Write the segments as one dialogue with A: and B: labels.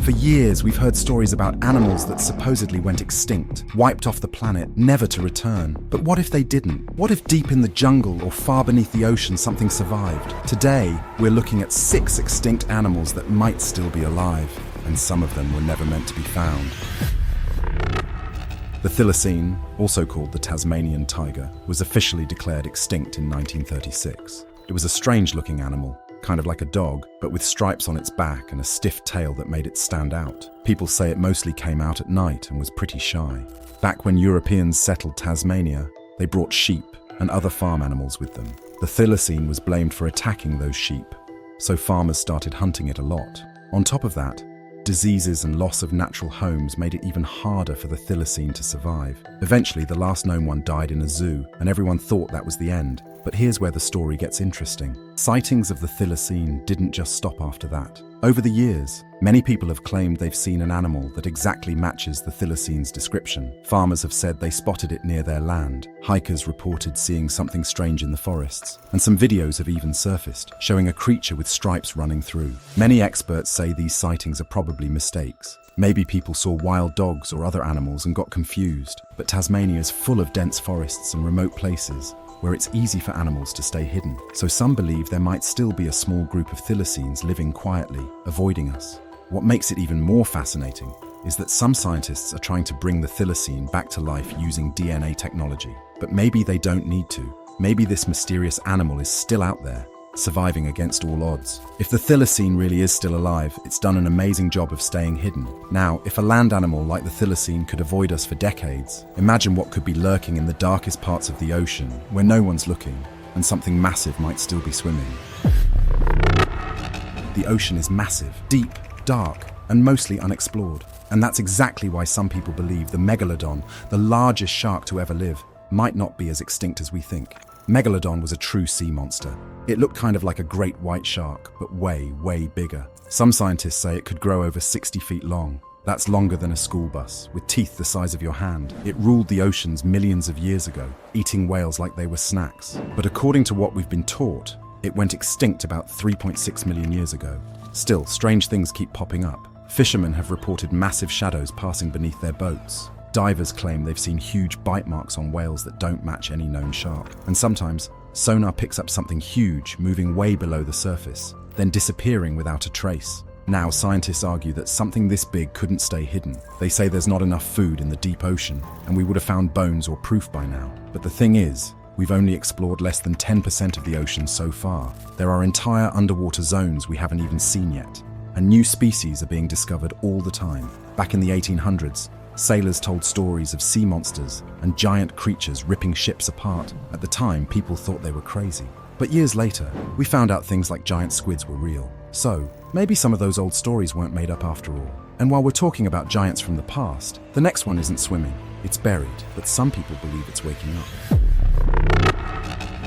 A: For years, we've heard stories about animals that supposedly went extinct, wiped off the planet, never to return. But what if they didn't? What if deep in the jungle or far beneath the ocean something survived? Today, we're looking at 6 extinct animals that might still be alive, and some of them were never meant to be found. The thylacine, also called the Tasmanian tiger, was officially declared extinct in 1936. It was a strange-looking animal, kind of like a dog, but with stripes on its back and a stiff tail that made it stand out. People say it mostly came out at night and was pretty shy. Back when Europeans settled Tasmania, they brought sheep and other farm animals with them. The thylacine was blamed for attacking those sheep, so farmers started hunting it a lot. On top of that, diseases and loss of natural homes made it even harder for the thylacine to survive. Eventually, the last known one died in a zoo, and everyone thought that was the end. But here's where the story gets interesting. Sightings of the thylacine didn't just stop after that. Over the years, many people have claimed they've seen an animal that exactly matches the thylacine's description. Farmers have said they spotted it near their land. Hikers reported seeing something strange in the forests. And some videos have even surfaced, showing a creature with stripes running through. Many experts say these sightings are probably mistakes. Maybe people saw wild dogs or other animals and got confused. But Tasmania is full of dense forests and remote places where it's easy for animals to stay hidden. So some believe there might still be a small group of thylacines living quietly, avoiding us. What makes it even more fascinating is that some scientists are trying to bring the thylacine back to life using DNA technology. But maybe they don't need to. Maybe this mysterious animal is still out there, surviving against all odds. If the thylacine really is still alive, it's done an amazing job of staying hidden. Now, if a land animal like the thylacine could avoid us for decades, imagine what could be lurking in the darkest parts of the ocean, where no one's looking, and something massive might still be swimming. The ocean is massive, deep, dark, and mostly unexplored. And that's exactly why some people believe the megalodon, the largest shark to ever live, might not be as extinct as we think. Megalodon was a true sea monster. It looked kind of like a great white shark, but way, way bigger. Some scientists say it could grow over 60 feet long. That's longer than a school bus, with teeth the size of your hand. It ruled the oceans millions of years ago, eating whales like they were snacks. But according to what we've been taught, it went extinct about 3.6 million years ago. Still, strange things keep popping up. Fishermen have reported massive shadows passing beneath their boats. Divers claim they've seen huge bite marks on whales that don't match any known shark. And sometimes, sonar picks up something huge moving way below the surface, then disappearing without a trace. Now, scientists argue that something this big couldn't stay hidden. They say there's not enough food in the deep ocean, and we would have found bones or proof by now. But the thing is, we've only explored less than 10% of the ocean so far. There are entire underwater zones we haven't even seen yet, and new species are being discovered all the time. Back in the 1800s, sailors told stories of sea monsters and giant creatures ripping ships apart. At the time, people thought they were crazy. But years later, we found out things like giant squids were real. So, maybe some of those old stories weren't made up after all. And while we're talking about giants from the past, the next one isn't swimming, it's buried, but some people believe it's waking up.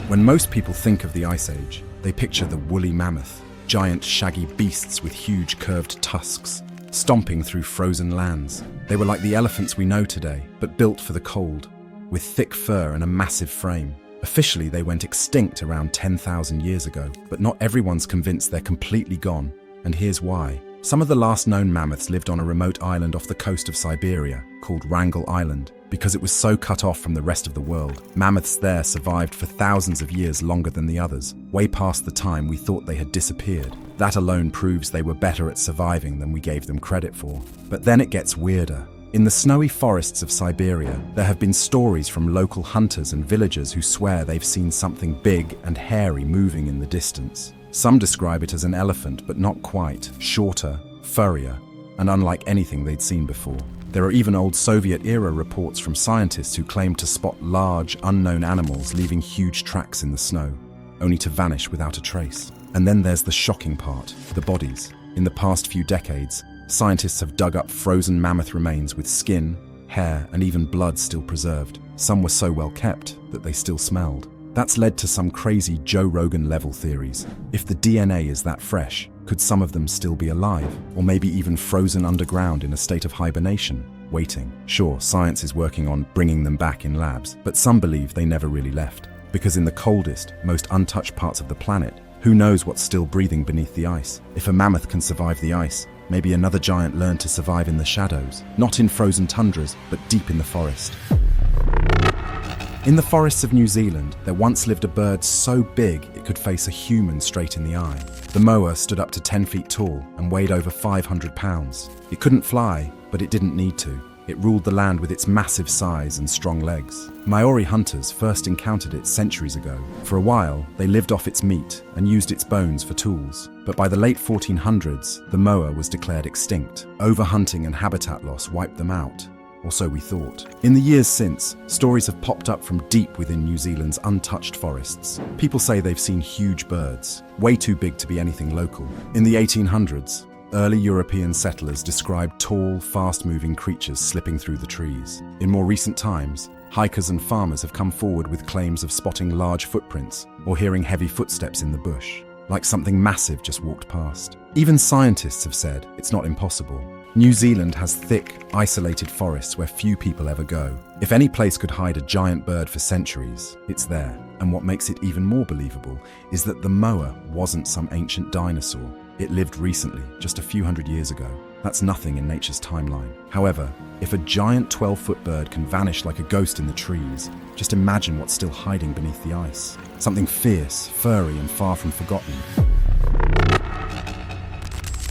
A: When most people think of the Ice Age, they picture the woolly mammoth, giant shaggy beasts with huge curved tusks, stomping through frozen lands. They were like the elephants we know today, but built for the cold, with thick fur and a massive frame. Officially, they went extinct around 10,000 years ago, but not everyone's convinced they're completely gone, and here's why. Some of the last known mammoths lived on a remote island off the coast of Siberia, called Wrangel Island, because it was so cut off from the rest of the world. Mammoths there survived for thousands of years longer than the others, way past the time we thought they had disappeared. That alone proves they were better at surviving than we gave them credit for. But then it gets weirder. In the snowy forests of Siberia, there have been stories from local hunters and villagers who swear they've seen something big and hairy moving in the distance. Some describe it as an elephant, but not quite, shorter, furrier, and unlike anything they'd seen before. There are even old Soviet-era reports from scientists who claim to spot large, unknown animals leaving huge tracks in the snow, only to vanish without a trace. And then there's the shocking part, the bodies. In the past few decades, scientists have dug up frozen mammoth remains with skin, hair, and even blood still preserved. Some were so well kept that they still smelled. That's led to some crazy Joe Rogan-level theories. If the DNA is that fresh, could some of them still be alive? Or maybe even frozen underground in a state of hibernation, waiting? Sure, science is working on bringing them back in labs, but some believe they never really left. Because in the coldest, most untouched parts of the planet, who knows what's still breathing beneath the ice? If a mammoth can survive the ice, Maybe another giant learned to survive in the shadows, not in frozen tundras, but deep in the forest. In the forests of New Zealand, there once lived a bird so big it could face a human straight in the eye. The moa stood up to 10 feet tall and weighed over 500 pounds. It couldn't fly, but it didn't need to. It ruled the land with its massive size and strong legs. Maori hunters first encountered it centuries ago. For a while, they lived off its meat and used its bones for tools. But by the late 1400s, the moa was declared extinct. Overhunting and habitat loss wiped them out. Or so we thought. In the years since, stories have popped up from deep within New Zealand's untouched forests. People say they've seen huge birds, way too big to be anything local. In the 1800s, early European settlers described tall, fast-moving creatures slipping through the trees. In more recent times, hikers and farmers have come forward with claims of spotting large footprints or hearing heavy footsteps in the bush, like something massive just walked past. Even scientists have said it's not impossible. New Zealand has thick, isolated forests where few people ever go. If any place could hide a giant bird for centuries, it's there. And what makes it even more believable is that the moa wasn't some ancient dinosaur. It lived recently, just a few hundred years ago. That's nothing in nature's timeline. However, if a giant 12-foot bird can vanish like a ghost in the trees, just imagine what's still hiding beneath the ice. Something fierce, furry, and far from forgotten.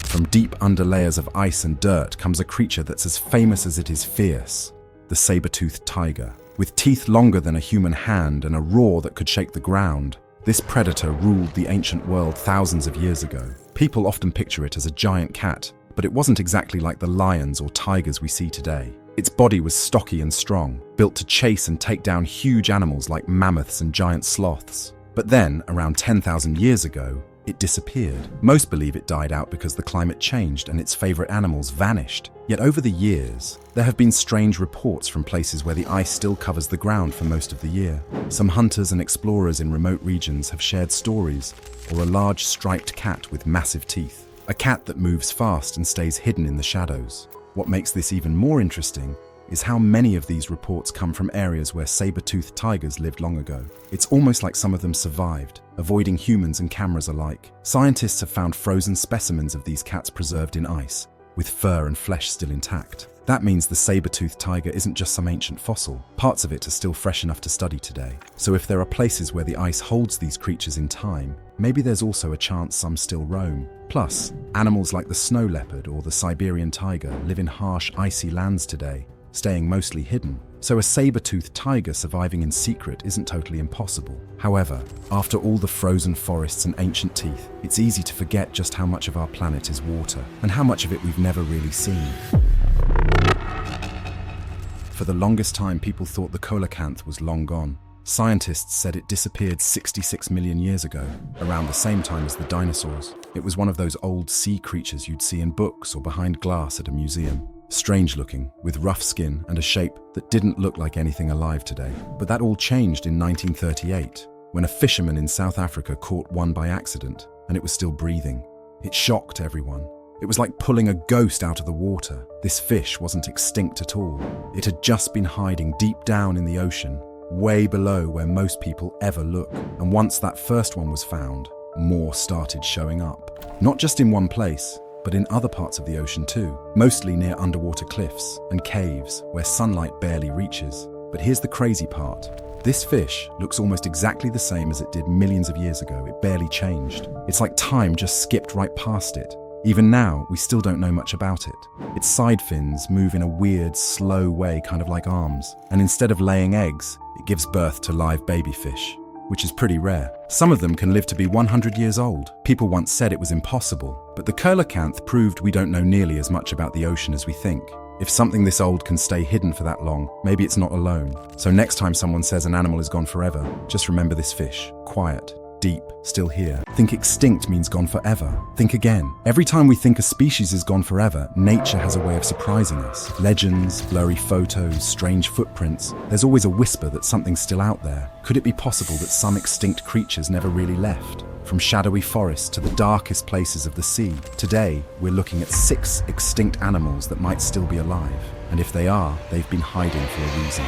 A: From deep under layers of ice and dirt comes a creature that's as famous as it is fierce, the saber-toothed tiger. With teeth longer than a human hand and a roar that could shake the ground, this predator ruled the ancient world thousands of years ago. People often picture it as a giant cat, but it wasn't exactly like the lions or tigers we see today. Its body was stocky and strong, built to chase and take down huge animals like mammoths and giant sloths. But then, around 10,000 years ago, it disappeared. Most believe it died out because the climate changed and its favorite animals vanished. Yet over the years, there have been strange reports from places where the ice still covers the ground for most of the year. Some hunters and explorers in remote regions have shared stories, or a large striped cat with massive teeth. A cat that moves fast and stays hidden in the shadows. What makes this even more interesting is how many of these reports come from areas where saber-toothed tigers lived long ago. It's almost like some of them survived, avoiding humans and cameras alike. Scientists have found frozen specimens of these cats preserved in ice, with fur and flesh still intact. That means the saber-toothed tiger isn't just some ancient fossil. Parts of it are still fresh enough to study today. So if there are places where the ice holds these creatures in time, maybe there's also a chance some still roam. Plus, animals like the snow leopard or the Siberian tiger live in harsh, icy lands today, staying mostly hidden. So a saber-toothed tiger surviving in secret isn't totally impossible. However, after all the frozen forests and ancient teeth, it's easy to forget just how much of our planet is water, and how much of it we've never really seen. For the longest time, people thought the coelacanth was long gone. Scientists said it disappeared 66 million years ago, around the same time as the dinosaurs. It was one of those old sea creatures you'd see in books or behind glass at a museum. Strange looking, with rough skin and a shape that didn't look like anything alive today. But that all changed in 1938, when a fisherman in South Africa caught one by accident, and it was still breathing. It shocked everyone. It was like pulling a ghost out of the water. This fish wasn't extinct at all. It had just been hiding deep down in the ocean, way below where most people ever look. And once that first one was found, more started showing up. Not just in one place, but in other parts of the ocean too, mostly near underwater cliffs and caves where sunlight barely reaches. But here's the crazy part. This fish looks almost exactly the same as it did millions of years ago. It barely changed. It's like time just skipped right past it. Even now, we still don't know much about it. Its side fins move in a weird, slow way, kind of like arms. And instead of laying eggs, it gives birth to live baby fish, which is pretty rare. Some of them can live to be 100 years old. People once said it was impossible, but the coelacanth proved we don't know nearly as much about the ocean as we think. If something this old can stay hidden for that long, maybe it's not alone. So next time someone says an animal is gone forever, just remember this fish. Quiet, deep, still here. Think extinct means gone forever. Think again. Every time we think a species is gone forever, nature has a way of surprising us. Legends, blurry photos, strange footprints. There's always a whisper that something's still out there. Could it be possible that some extinct creatures never really left? From shadowy forests to the darkest places of the sea, today we're looking at 6 extinct animals that might still be alive. And if they are, they've been hiding for a reason.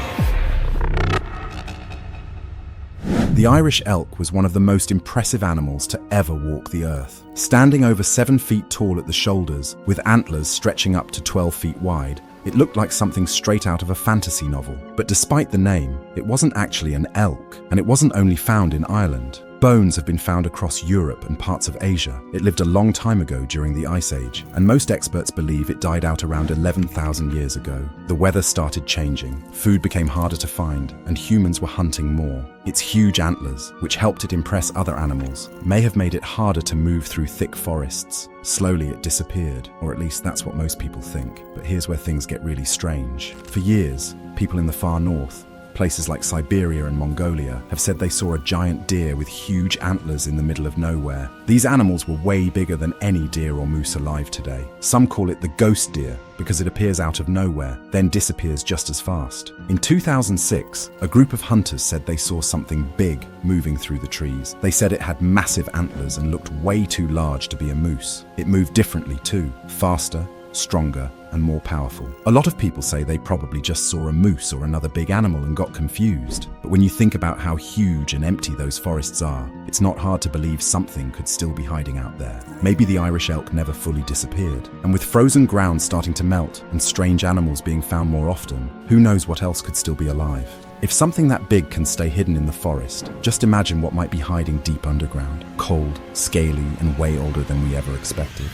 A: The Irish elk was one of the most impressive animals to ever walk the earth. Standing over 7 feet tall at the shoulders, with antlers stretching up to 12 feet wide, it looked like something straight out of a fantasy novel. But despite the name, it wasn't actually an elk, and it wasn't only found in Ireland. Bones have been found across Europe and parts of Asia. It lived a long time ago during the Ice Age, and most experts believe it died out around 11,000 years ago. The weather started changing, food became harder to find, and humans were hunting more. Its huge antlers, which helped it impress other animals, may have made it harder to move through thick forests. Slowly it disappeared, or at least that's what most people think. But here's where things get really strange. For years, people in the far north, places like Siberia and Mongolia, have said they saw a giant deer with huge antlers in the middle of nowhere. These animals were way bigger than any deer or moose alive today. Some call it the ghost deer because it appears out of nowhere, then disappears just as fast. In 2006, a group of hunters said they saw something big moving through the trees. They said it had massive antlers and looked way too large to be a moose. It moved differently too, faster, stronger, and more powerful. A lot of people say they probably just saw a moose or another big animal and got confused. But when you think about how huge and empty those forests are, it's not hard to believe something could still be hiding out there. Maybe the Irish elk never fully disappeared. And with frozen ground starting to melt and strange animals being found more often, who knows what else could still be alive? If something that big can stay hidden in the forest, just imagine what might be hiding deep underground, cold, scaly, and way older than we ever expected.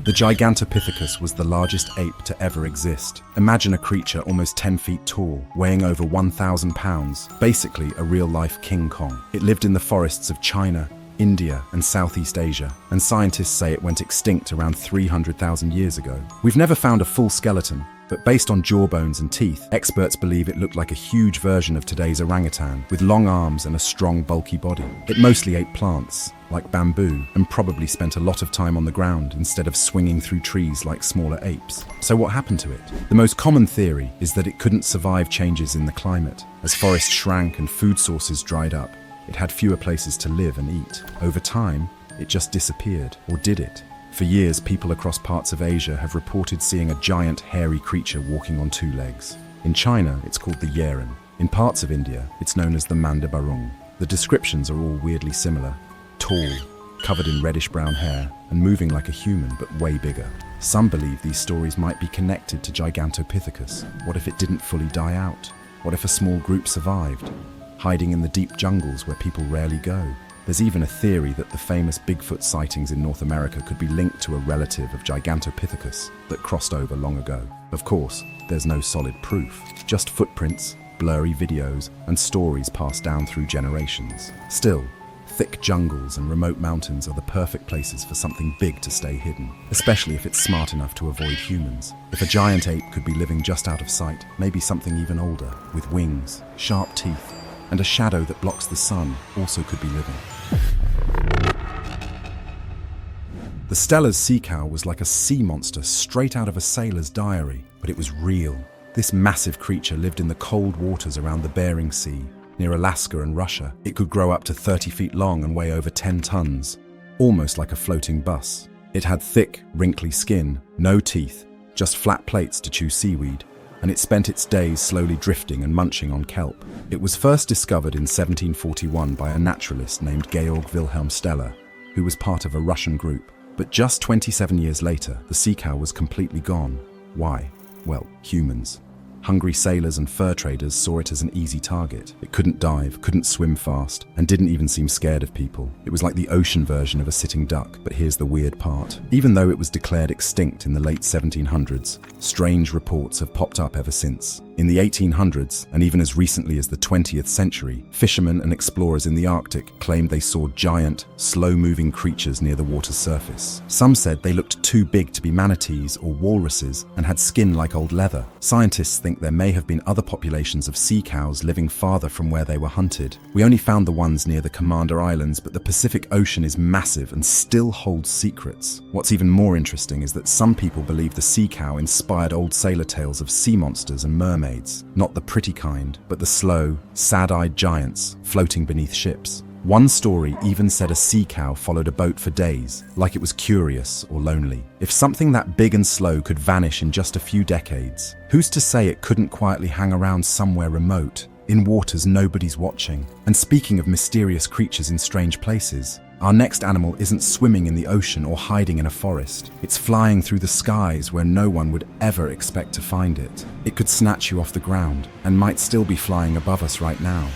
A: The Gigantopithecus was the largest ape to ever exist. Imagine a creature almost 10 feet tall, weighing over 1,000 pounds, basically a real-life King Kong. It lived in the forests of China, India, and Southeast Asia, and scientists say it went extinct around 300,000 years ago. We've never found a full skeleton, but based on jawbones and teeth, experts believe it looked like a huge version of today's orangutan, with long arms and a strong, bulky body. It mostly ate plants, like bamboo, and probably spent a lot of time on the ground instead of swinging through trees like smaller apes. So what happened to it? The most common theory is that it couldn't survive changes in the climate. As forests shrank and food sources dried up, it had fewer places to live and eat. Over time, it just disappeared. Or did it? For years, people across parts of Asia have reported seeing a giant, hairy creature walking on 2 legs. In China, it's called the yeren. In parts of India, it's known as the mandabarung. The descriptions are all weirdly similar. Tall, covered in reddish-brown hair, and moving like a human, but way bigger. Some believe these stories might be connected to Gigantopithecus. What if it didn't fully die out? What if a small group survived, hiding in the deep jungles where people rarely go? There's even a theory that the famous Bigfoot sightings in North America could be linked to a relative of Gigantopithecus that crossed over long ago. Of course, there's no solid proof, just footprints, blurry videos, and stories passed down through generations. Still, thick jungles and remote mountains are the perfect places for something big to stay hidden, especially if it's smart enough to avoid humans. If a giant ape could be living just out of sight, maybe something even older, with wings, sharp teeth, and a shadow that blocks the sun also could be living. The Steller's sea cow was like a sea monster straight out of a sailor's diary, but it was real. This massive creature lived in the cold waters around the Bering Sea, near Alaska and Russia. It could grow up to 30 feet long and weigh over 10 tons, almost like a floating bus. It had thick, wrinkly skin, no teeth, just flat plates to chew seaweed, and it spent its days slowly drifting and munching on kelp. It was first discovered in 1741 by a naturalist named Georg Wilhelm Steller, who was part of a Russian group. But just 27 years later, the sea cow was completely gone. Why? Well, humans. Hungry sailors and fur traders saw it as an easy target. It couldn't dive, couldn't swim fast, and didn't even seem scared of people. It was like the ocean version of a sitting duck. But here's the weird part. Even though it was declared extinct in the late 1700s, strange reports have popped up ever since. In the 1800s, and even as recently as the 20th century, fishermen and explorers in the Arctic claimed they saw giant, slow-moving creatures near the water's surface. Some said they looked too big to be manatees or walruses and had skin like old leather. Scientists think there may have been other populations of sea cows living farther from where they were hunted. We only found the ones near the Commander Islands, but the Pacific Ocean is massive and still holds secrets. What's even more interesting is that some people believe the sea cow inspired old sailor tales of sea monsters and mermaids. Not the pretty kind, but the slow, sad-eyed giants floating beneath ships. One story even said a sea cow followed a boat for days, like it was curious or lonely. If something that big and slow could vanish in just a few decades, who's to say it couldn't quietly hang around somewhere remote, in waters nobody's watching. And speaking of mysterious creatures in strange places, our next animal isn't swimming in the ocean or hiding in a forest. It's flying through the skies where no one would ever expect to find it. It could snatch you off the ground and might still be flying above us right now.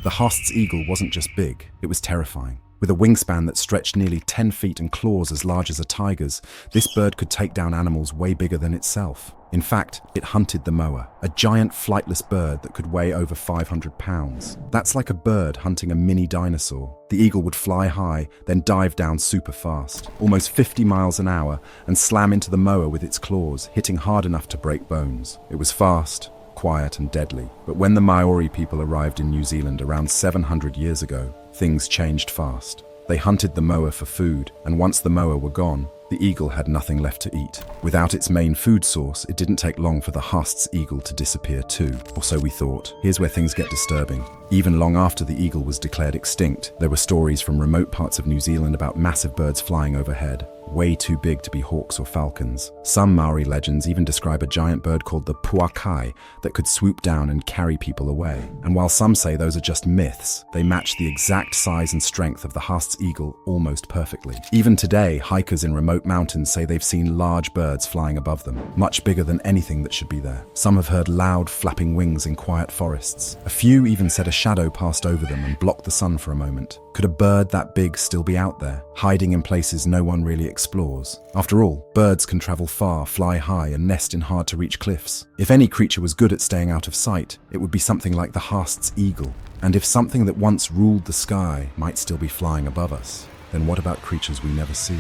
A: The Haast's eagle wasn't just big, it was terrifying. With a wingspan that stretched nearly 10 feet and claws as large as a tiger's, this bird could take down animals way bigger than itself. In fact, it hunted the moa, a giant flightless bird that could weigh over 500 pounds. That's like a bird hunting a mini dinosaur. The eagle would fly high, then dive down super fast, almost 50 miles an hour, and slam into the moa with its claws, hitting hard enough to break bones. It was fast, quiet and deadly. But when the Maori people arrived in New Zealand around 700 years ago, things changed fast. They hunted the moa for food, and once the moa were gone, the eagle had nothing left to eat. Without its main food source, it didn't take long for the Haast's eagle to disappear too, or so we thought. Here's where things get disturbing. Even long after the eagle was declared extinct, there were stories from remote parts of New Zealand about massive birds flying overhead, way too big to be hawks or falcons. Some Maori legends even describe a giant bird called the puakai that could swoop down and carry people away. And while some say those are just myths, they match the exact size and strength of the Haast's eagle almost perfectly. Even today, hikers in remote mountains say they've seen large birds flying above them, much bigger than anything that should be there. Some have heard loud flapping wings in quiet forests. A few even said a shadow passed over them and blocked the sun for a moment. Could a bird that big still be out there, hiding in places no one really explores? After all, birds can travel far, fly high, and nest in hard-to-reach cliffs. If any creature was good at staying out of sight, it would be something like the Haast's eagle. And if something that once ruled the sky might still be flying above us, then what about creatures we never see?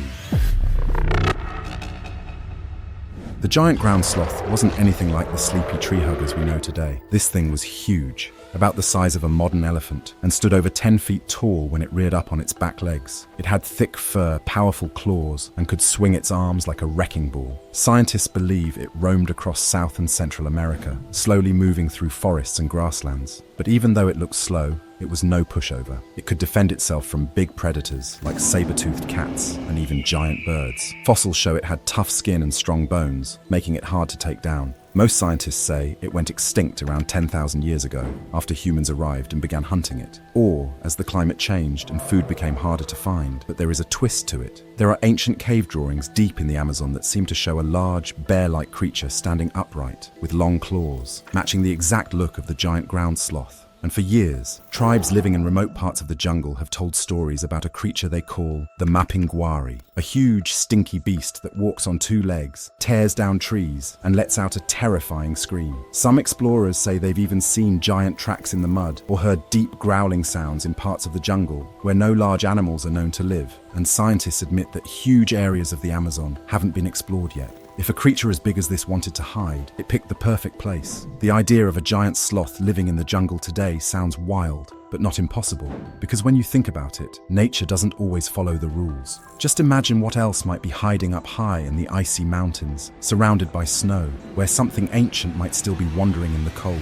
A: The giant ground sloth wasn't anything like the sleepy tree huggers we know today. This thing was huge, about the size of a modern elephant, and stood over 10 feet tall when it reared up on its back legs. It had thick fur, powerful claws, and could swing its arms like a wrecking ball. Scientists believe it roamed across South and Central America, slowly moving through forests and grasslands. But even though it looked slow, it was no pushover. It could defend itself from big predators like saber-toothed cats and even giant birds. Fossils show it had tough skin and strong bones, making it hard to take down. Most scientists say it went extinct around 10,000 years ago, after humans arrived and began hunting it, or as the climate changed and food became harder to find. But there is a twist to it. There are ancient cave drawings deep in the Amazon that seem to show a large, bear-like creature standing upright, with long claws, matching the exact look of the giant ground sloth. And for years, tribes living in remote parts of the jungle have told stories about a creature they call the mapinguari, a huge, stinky beast that walks on two legs, tears down trees, and lets out a terrifying scream. Some explorers say they've even seen giant tracks in the mud or heard deep growling sounds in parts of the jungle where no large animals are known to live. And scientists admit that huge areas of the Amazon haven't been explored yet. If a creature as big as this wanted to hide, it picked the perfect place. The idea of a giant sloth living in the jungle today sounds wild, but not impossible. Because when you think about it, nature doesn't always follow the rules. Just imagine what else might be hiding up high in the icy mountains, surrounded by snow, where something ancient might still be wandering in the cold.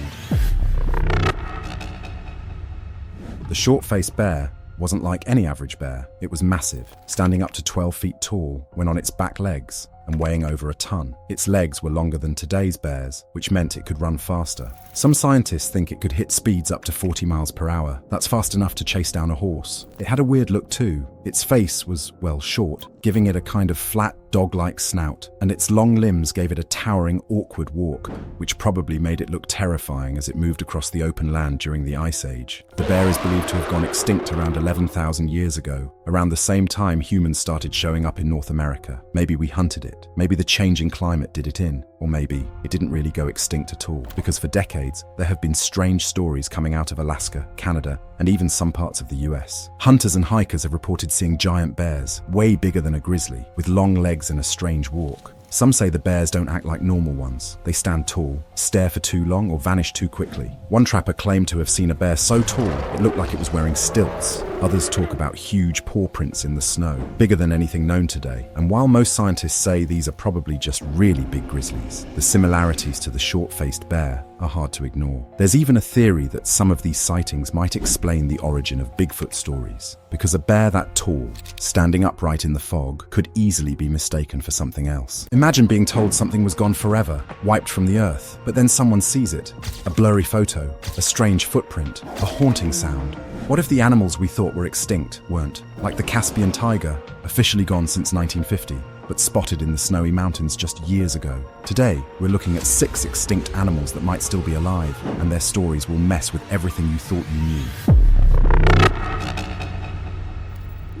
A: The short-faced bear wasn't like any average bear. It was massive, standing up to 12 feet tall when on its back legs, and weighing over a ton. Its legs were longer than today's bears, which meant it could run faster. Some scientists think it could hit speeds up to 40 miles per hour. That's fast enough to chase down a horse. It had a weird look too. Its face was, well, short, giving it a kind of flat, dog-like snout, and its long limbs gave it a towering, awkward walk, which probably made it look terrifying as it moved across the open land during the Ice Age. The bear is believed to have gone extinct around 11,000 years ago, around the same time humans started showing up in North America. Maybe we hunted it. Maybe the changing climate did it in. Or maybe it didn't really go extinct at all, because for decades, there have been strange stories coming out of Alaska, Canada, and even some parts of the US. Hunters and hikers have reported seeing giant bears, way bigger than a grizzly, with long legs and a strange walk. Some say the bears don't act like normal ones. They stand tall, stare for too long, or vanish too quickly. One trapper claimed to have seen a bear so tall, it looked like it was wearing stilts. Others talk about huge paw prints in the snow, bigger than anything known today. And while most scientists say these are probably just really big grizzlies, the similarities to the short-faced bear are hard to ignore. There's even a theory that some of these sightings might explain the origin of Bigfoot stories, because a bear that tall, standing upright in the fog, could easily be mistaken for something else. Imagine being told something was gone forever, wiped from the earth, but then someone sees it. A blurry photo, a strange footprint, a haunting sound. What if the animals we thought were extinct weren't? Like the Caspian tiger, officially gone since 1950, but spotted in the snowy mountains just years ago. Today, we're looking at 6 extinct animals that might still be alive, and their stories will mess with everything you thought you knew.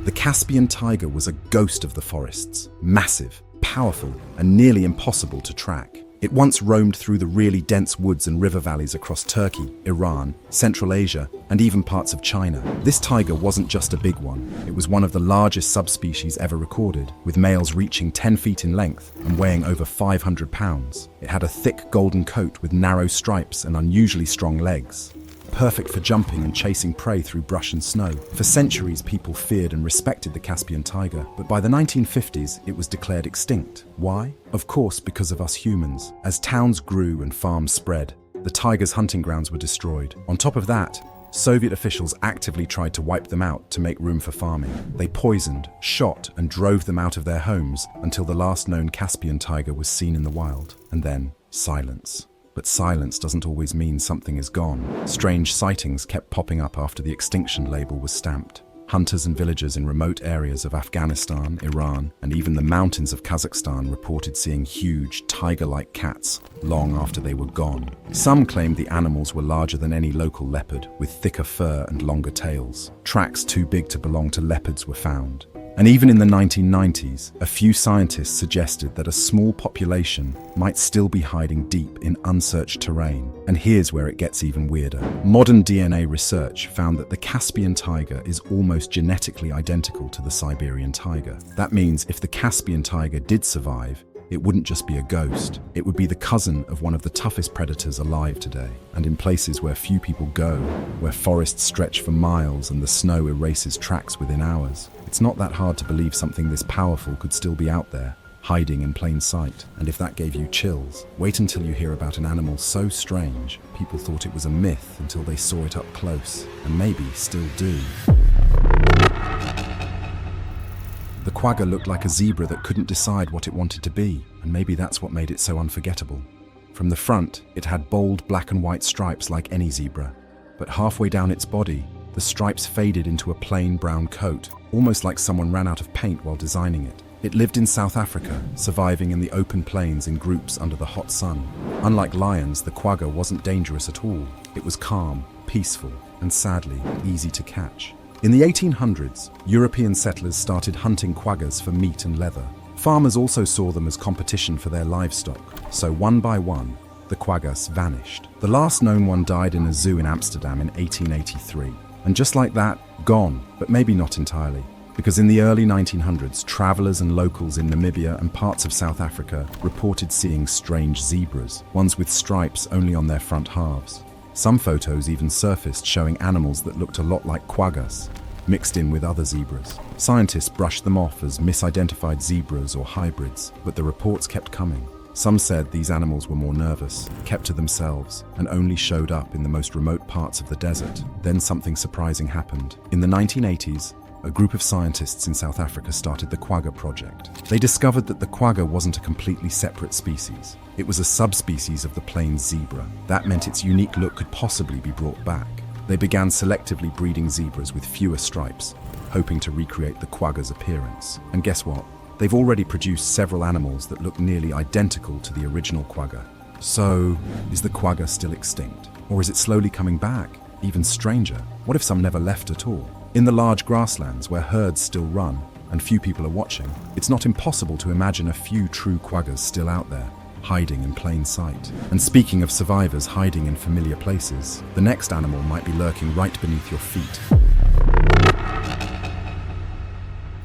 A: The Caspian tiger was a ghost of the forests, massive, powerful, and nearly impossible to track. It once roamed through the really dense woods and river valleys across Turkey, Iran, Central Asia, and even parts of China. This tiger wasn't just a big one. It was one of the largest subspecies ever recorded, with males reaching 10 feet in length and weighing over 500 pounds. It had a thick golden coat with narrow stripes and unusually strong legs, perfect for jumping and chasing prey through brush and snow. For centuries, people feared and respected the Caspian tiger, but by the 1950s, it was declared extinct. Why? Of course, because of us humans. As towns grew and farms spread, the tiger's hunting grounds were destroyed. On top of that, Soviet officials actively tried to wipe them out to make room for farming. They poisoned, shot, and drove them out of their homes until the last known Caspian tiger was seen in the wild. And then, silence. But silence doesn't always mean something is gone. Strange sightings kept popping up after the extinction label was stamped. Hunters and villagers in remote areas of Afghanistan, Iran, and even the mountains of Kazakhstan reported seeing huge, tiger-like cats long after they were gone. Some claimed the animals were larger than any local leopard, with thicker fur and longer tails. Tracks too big to belong to leopards were found. And even in the 1990s, a few scientists suggested that a small population might still be hiding deep in unsearched terrain. And here's where it gets even weirder. Modern DNA research found that the Caspian tiger is almost genetically identical to the Siberian tiger. That means if the Caspian tiger did survive, it wouldn't just be a ghost. It would be the cousin of one of the toughest predators alive today. And in places where few people go, where forests stretch for miles and the snow erases tracks within hours, it's not that hard to believe something this powerful could still be out there, hiding in plain sight. And if that gave you chills, wait until you hear about an animal so strange, people thought it was a myth until they saw it up close, and maybe still do. The quagga looked like a zebra that couldn't decide what it wanted to be, and maybe that's what made it so unforgettable. From the front, it had bold black and white stripes like any zebra, but halfway down its body, the stripes faded into a plain brown coat, almost like someone ran out of paint while designing it. It lived in South Africa, surviving in the open plains in groups under the hot sun. Unlike lions, the quagga wasn't dangerous at all. It was calm, peaceful, and sadly, easy to catch. In the 1800s, European settlers started hunting quaggas for meat and leather. Farmers also saw them as competition for their livestock, so one by one, the quaggas vanished. The last known one died in a zoo in Amsterdam in 1883. And just like that, gone, but maybe not entirely. Because in the early 1900s, travelers and locals in Namibia and parts of South Africa reported seeing strange zebras, ones with stripes only on their front halves. Some photos even surfaced showing animals that looked a lot like quaggas, mixed in with other zebras. Scientists brushed them off as misidentified zebras or hybrids, but the reports kept coming. Some said these animals were more nervous, kept to themselves, and only showed up in the most remote parts of the desert. Then something surprising happened. In the 1980s, a group of scientists in South Africa started the quagga project. They discovered that the quagga wasn't a completely separate species. It was a subspecies of the plains zebra. That meant its unique look could possibly be brought back. They began selectively breeding zebras with fewer stripes, hoping to recreate the quagga's appearance. And guess what? They've already produced several animals that look nearly identical to the original quagga. So, is the quagga still extinct? Or is it slowly coming back? Even stranger, what if some never left at all? In the large grasslands where herds still run and few people are watching, it's not impossible to imagine a few true quaggas still out there, hiding in plain sight. And speaking of survivors hiding in familiar places, the next animal might be lurking right beneath your feet.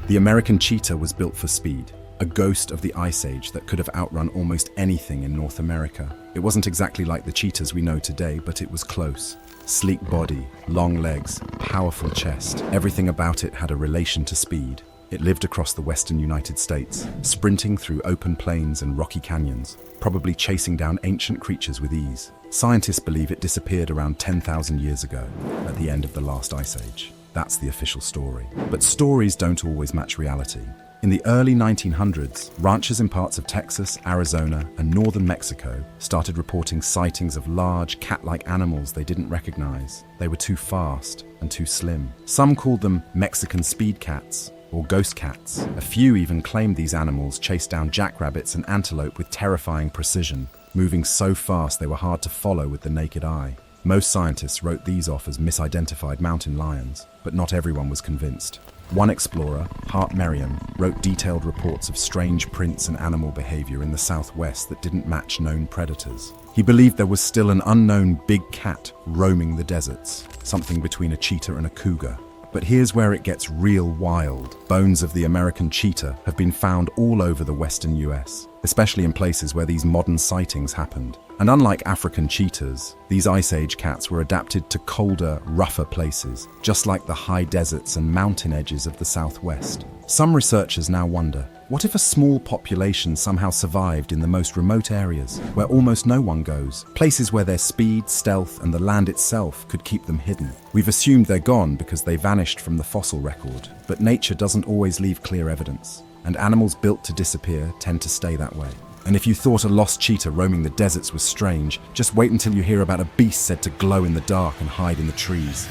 A: The American cheetah was built for speed, a ghost of the Ice Age that could have outrun almost anything in North America. It wasn't exactly like the cheetahs we know today, but it was close. Sleek body, long legs, powerful chest. Everything about it had a relation to speed. It lived across the western United States, sprinting through open plains and rocky canyons, probably chasing down ancient creatures with ease. Scientists believe it disappeared around 10,000 years ago, at the end of the last ice age. That's the official story. But stories don't always match reality. In the early 1900s, ranchers in parts of Texas, Arizona, and northern Mexico started reporting sightings of large, cat-like animals they didn't recognize. They were too fast and too slim. Some called them Mexican speed cats or ghost cats. A few even claimed these animals chased down jackrabbits and antelope with terrifying precision, moving so fast they were hard to follow with the naked eye. Most scientists wrote these off as misidentified mountain lions, but not everyone was convinced. One explorer, Hart Merriam, wrote detailed reports of strange prints and animal behavior in the southwest that didn't match known predators. He believed there was still an unknown big cat roaming the deserts, something between a cheetah and a cougar. But here's where it gets real wild. Bones of the American cheetah have been found all over the western US, especially in places where these modern sightings happened. And unlike African cheetahs, these Ice Age cats were adapted to colder, rougher places, just like the high deserts and mountain edges of the Southwest. Some researchers now wonder, what if a small population somehow survived in the most remote areas, where almost no one goes, places where their speed, stealth, and the land itself could keep them hidden? We've assumed they're gone because they vanished from the fossil record, but nature doesn't always leave clear evidence, and animals built to disappear tend to stay that way. And if you thought a lost cheetah roaming the deserts was strange, just wait until you hear about a beast said to glow in the dark and hide in the trees.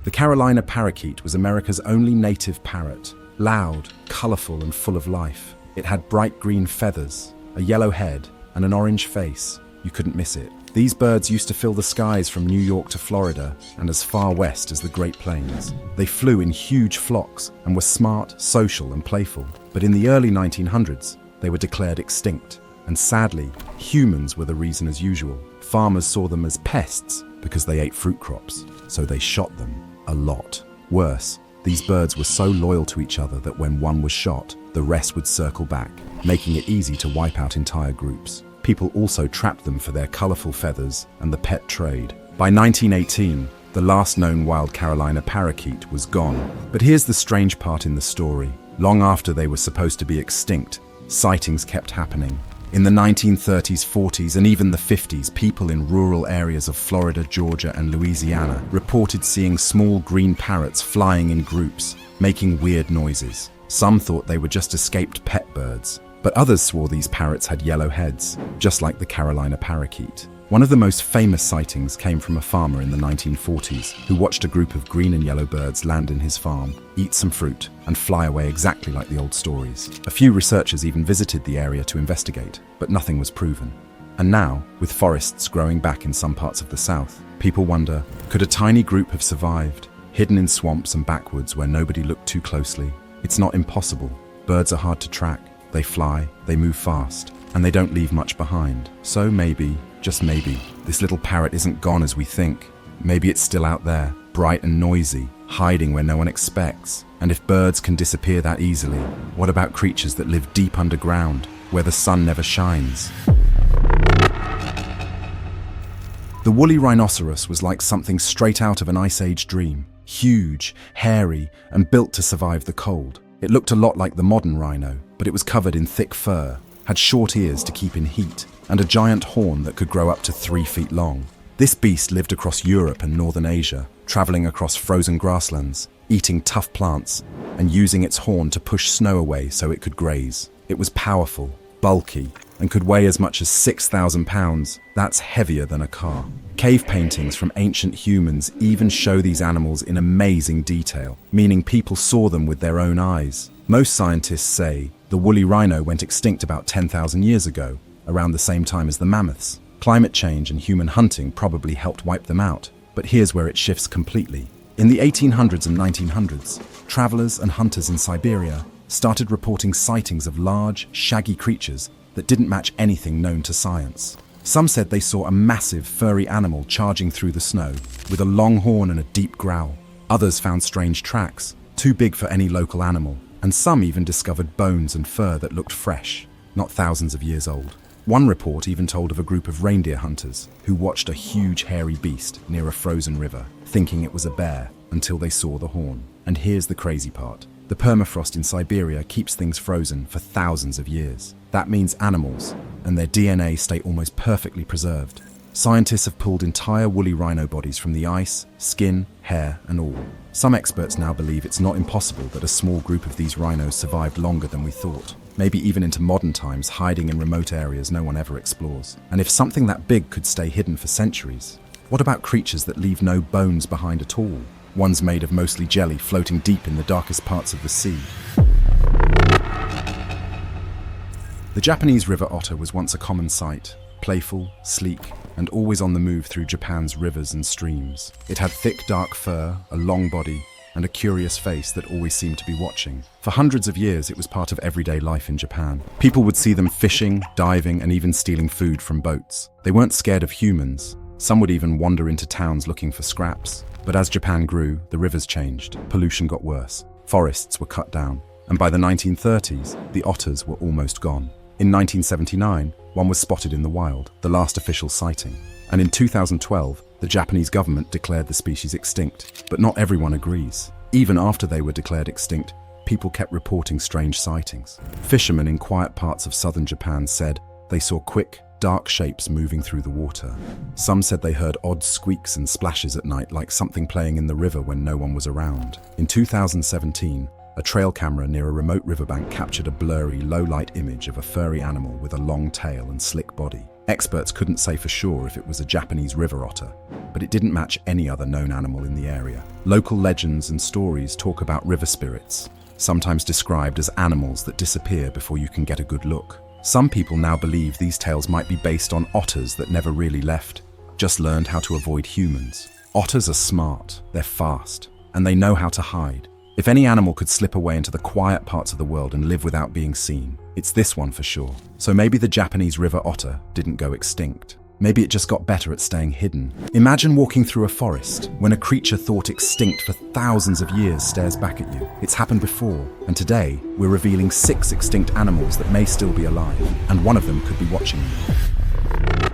A: The Carolina parakeet was America's only native parrot. Loud, colorful, and full of life. It had bright green feathers, a yellow head, and an orange face. You couldn't miss it. These birds used to fill the skies from New York to Florida and as far west as the Great Plains. They flew in huge flocks and were smart, social, and playful. But in the early 1900s, they were declared extinct. And sadly, humans were the reason as usual. Farmers saw them as pests because they ate fruit crops, so they shot them a lot. Worse, these birds were so loyal to each other that when one was shot, the rest would circle back, making it easy to wipe out entire groups. People also trapped them for their colorful feathers and the pet trade. By 1918, the last known wild Carolina parakeet was gone. But here's the strange part in the story. Long after they were supposed to be extinct, sightings kept happening. In the 1930s, 40s, and even the 50s, people in rural areas of Florida, Georgia, and Louisiana reported seeing small green parrots flying in groups, making weird noises. Some thought they were just escaped pet birds, but others swore these parrots had yellow heads, just like the Carolina parakeet. One of the most famous sightings came from a farmer in the 1940s who watched a group of green and yellow birds land in his farm, eat some fruit, and fly away exactly like the old stories. A few researchers even visited the area to investigate, but nothing was proven. And now, with forests growing back in some parts of the South, people wonder, could a tiny group have survived, hidden in swamps and backwoods where nobody looked too closely? It's not impossible. Birds are hard to track. They fly, they move fast, and they don't leave much behind. So maybe, just maybe, this little parrot isn't gone as we think. Maybe it's still out there, bright and noisy, hiding where no one expects. And if birds can disappear that easily, what about creatures that live deep underground, where the sun never shines? The woolly rhinoceros was like something straight out of an Ice Age dream. Huge, hairy, and built to survive the cold. It looked a lot like the modern rhino, but it was covered in thick fur, had short ears to keep in heat, and a giant horn that could grow up to 3 feet long. This beast lived across Europe and northern Asia, traveling across frozen grasslands, eating tough plants, and using its horn to push snow away so it could graze. It was powerful, bulky, and could weigh as much as 6,000 pounds. That's heavier than a car. Cave paintings from ancient humans even show these animals in amazing detail, meaning people saw them with their own eyes. Most scientists say the woolly rhino went extinct about 10,000 years ago, around the same time as the mammoths. Climate change and human hunting probably helped wipe them out, but here's where it shifts completely. In the 1800s and 1900s, travelers and hunters in Siberia started reporting sightings of large, shaggy creatures that didn't match anything known to science. Some said they saw a massive, furry animal charging through the snow, with a long horn and a deep growl. Others found strange tracks, too big for any local animal, and some even discovered bones and fur that looked fresh, not thousands of years old. One report even told of a group of reindeer hunters who watched a huge hairy beast near a frozen river, thinking it was a bear, until they saw the horn. And here's the crazy part. The permafrost in Siberia keeps things frozen for thousands of years. That means animals and their DNA stay almost perfectly preserved. Scientists have pulled entire woolly rhino bodies from the ice, skin, hair, and all. Some experts now believe it's not impossible that a small group of these rhinos survived longer than we thought, maybe even into modern times, hiding in remote areas no one ever explores. And if something that big could stay hidden for centuries, what about creatures that leave no bones behind at all? Ones made of mostly jelly floating deep in the darkest parts of the sea. The Japanese river otter was once a common sight, playful, sleek, and always on the move through Japan's rivers and streams. It had thick, dark fur, a long body, and a curious face that always seemed to be watching. For hundreds of years, it was part of everyday life in Japan. People would see them fishing, diving, and even stealing food from boats. They weren't scared of humans. Some would even wander into towns looking for scraps. But as Japan grew, the rivers changed, pollution got worse, forests were cut down, and by the 1930s, the otters were almost gone. In 1979, one was spotted in the wild, the last official sighting. And in 2012, the Japanese government declared the species extinct. But not everyone agrees. Even after they were declared extinct, people kept reporting strange sightings. Fishermen in quiet parts of southern Japan said they saw quick, dark shapes moving through the water. Some said they heard odd squeaks and splashes at night, like something playing in the river when no one was around. In 2017, a trail camera near a remote riverbank captured a blurry, low-light image of a furry animal with a long tail and slick body. Experts couldn't say for sure if it was a Japanese river otter, but it didn't match any other known animal in the area. Local legends and stories talk about river spirits, sometimes described as animals that disappear before you can get a good look. Some people now believe these tales might be based on otters that never really left, just learned how to avoid humans. Otters are smart, they're fast, and they know how to hide. If any animal could slip away into the quiet parts of the world and live without being seen, it's this one for sure. So maybe the Japanese river otter didn't go extinct. Maybe it just got better at staying hidden. Imagine walking through a forest when a creature thought extinct for thousands of years stares back at you. It's happened before, and today we're revealing 6 extinct animals that may still be alive, and one of them could be watching you.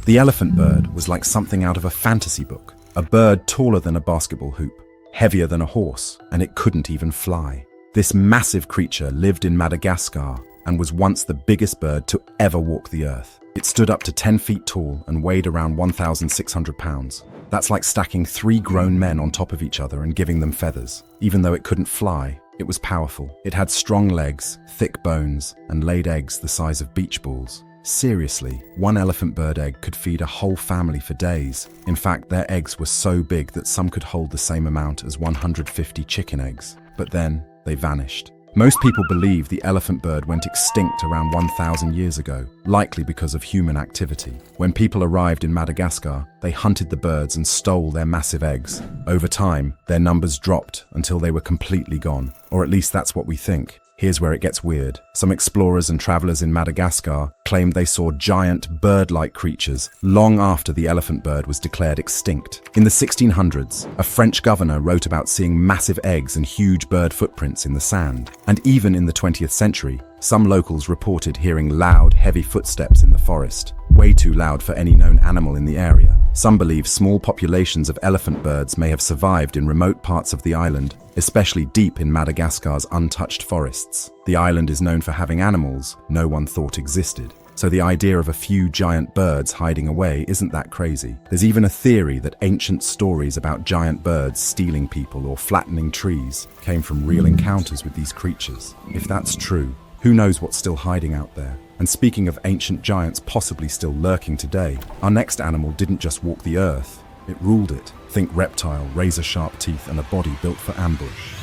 A: The elephant bird was like something out of a fantasy book. A bird taller than a basketball hoop, heavier than a horse, and it couldn't even fly. This massive creature lived in Madagascar and was once the biggest bird to ever walk the earth. It stood up to 10 feet tall and weighed around 1,600 pounds. That's like stacking 3 grown men on top of each other and giving them feathers. Even though it couldn't fly, it was powerful. It had strong legs, thick bones, and laid eggs the size of beach balls. Seriously, one elephant bird egg could feed a whole family for days. In fact, their eggs were so big that some could hold the same amount as 150 chicken eggs. But then, they vanished. Most people believe the elephant bird went extinct around 1,000 years ago, likely because of human activity. When people arrived in Madagascar, they hunted the birds and stole their massive eggs. Over time, their numbers dropped until they were completely gone, or at least that's what we think. Here's where it gets weird. Some explorers and travelers in Madagascar claimed they saw giant bird-like creatures long after the elephant bird was declared extinct. In the 1600s, a French governor wrote about seeing massive eggs and huge bird footprints in the sand. And even in the 20th century, some locals reported hearing loud, heavy footsteps in the forest, way too loud for any known animal in the area. Some believe small populations of elephant birds may have survived in remote parts of the island, especially deep in Madagascar's untouched forests. The island is known for having animals no one thought existed. So the idea of a few giant birds hiding away isn't that crazy. There's even a theory that ancient stories about giant birds stealing people or flattening trees came from real encounters with these creatures. If that's true, who knows what's still hiding out there? And speaking of ancient giants possibly still lurking today, our next animal didn't just walk the earth, it ruled it. Think reptile, razor-sharp teeth, and a body built for ambush.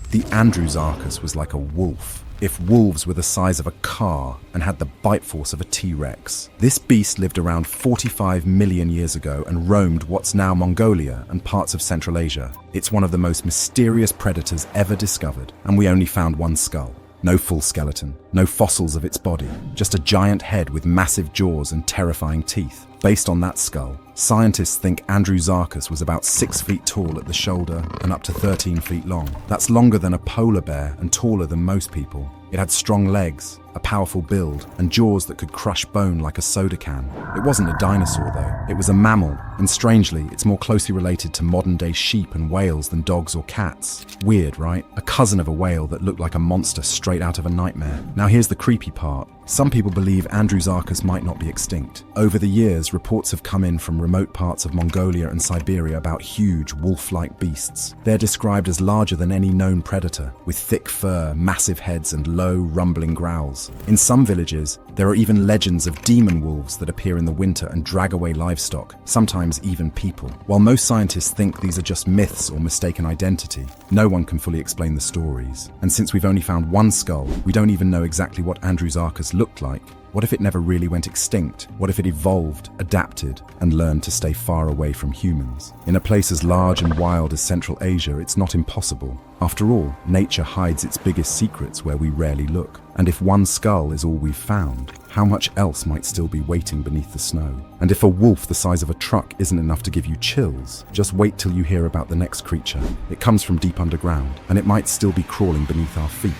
A: The Andrewsarchus was like a wolf. If wolves were the size of a car and had the bite force of a T-Rex. This beast lived around 45 million years ago and roamed what's now Mongolia and parts of Central Asia. It's one of the most mysterious predators ever discovered, and we only found one skull. No full skeleton, no fossils of its body, just a giant head with massive jaws and terrifying teeth. Based on that skull, scientists think Andrewsarchus was about 6 feet tall at the shoulder and up to 13 feet long. That's longer than a polar bear and taller than most people. It had strong legs, a powerful build, and jaws that could crush bone like a soda can. It wasn't a dinosaur though, it was a mammal, and strangely, it's more closely related to modern-day sheep and whales than dogs or cats. Weird, right? A cousin of a whale that looked like a monster straight out of a nightmare. Now here's the creepy part. Some people believe Andrewsarchus might not be extinct. Over the years, reports have come in from remote parts of Mongolia and Siberia about huge wolf-like beasts. They're described as larger than any known predator, with thick fur, massive heads, and low, rumbling growls. In some villages, there are even legends of demon wolves that appear in the winter and drag away livestock, sometimes even people. While most scientists think these are just myths or mistaken identity, no one can fully explain the stories. And since we've only found one skull, we don't even know exactly what Andrewsarchus looked like. What if it never really went extinct? What if it evolved, adapted, and learned to stay far away from humans? In a place as large and wild as Central Asia, it's not impossible. After all, nature hides its biggest secrets where we rarely look. And if one skull is all we've found, how much else might still be waiting beneath the snow? And if a wolf the size of a truck isn't enough to give you chills, just wait till you hear about the next creature. It comes from deep underground, and it might still be crawling beneath our feet.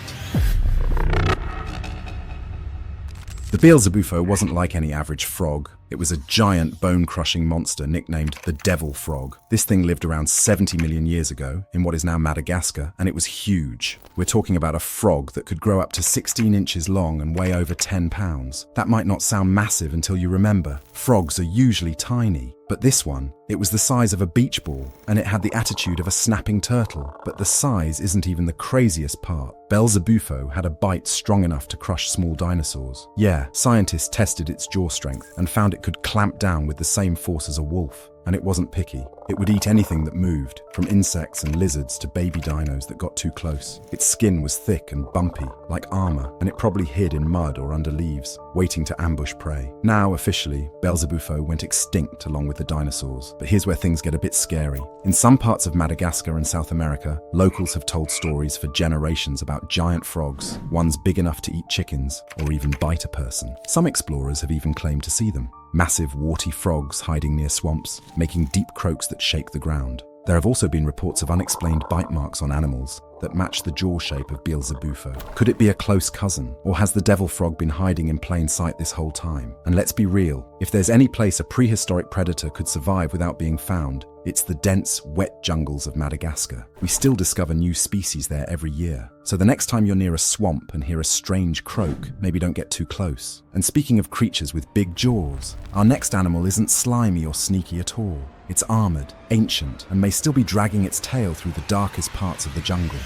A: The Beelzebufo wasn't like any average frog. It was a giant bone-crushing monster nicknamed the devil frog. This thing lived around 70 million years ago in what is now Madagascar, and it was huge. We're talking about a frog that could grow up to 16 inches long and weigh over 10 pounds. That might not sound massive until you remember. Frogs are usually tiny, but this one, it was the size of a beach ball, and it had the attitude of a snapping turtle. But the size isn't even the craziest part. Beelzebufo had a bite strong enough to crush small dinosaurs. Yeah, scientists tested its jaw strength and found it could clamp down with the same force as a wolf. And it wasn't picky. It would eat anything that moved, from insects and lizards to baby dinos that got too close. Its skin was thick and bumpy, like armor, and it probably hid in mud or under leaves, waiting to ambush prey. Now, officially, Beelzebufo went extinct along with the dinosaurs. But here's where things get a bit scary. In some parts of Madagascar and South America, locals have told stories for generations about giant frogs, ones big enough to eat chickens or even bite a person. Some explorers have even claimed to see them. Massive, warty frogs hiding near swamps, making deep croaks that shake the ground. There have also been reports of unexplained bite marks on animals that match the jaw shape of Beelzebufo. Could it be a close cousin? Or has the devil frog been hiding in plain sight this whole time? And let's be real, if there's any place a prehistoric predator could survive without being found, it's the dense, wet jungles of Madagascar. We still discover new species there every year. So the next time you're near a swamp and hear a strange croak, maybe don't get too close. And speaking of creatures with big jaws, our next animal isn't slimy or sneaky at all. It's armored, ancient, and may still be dragging its tail through the darkest parts of the jungle.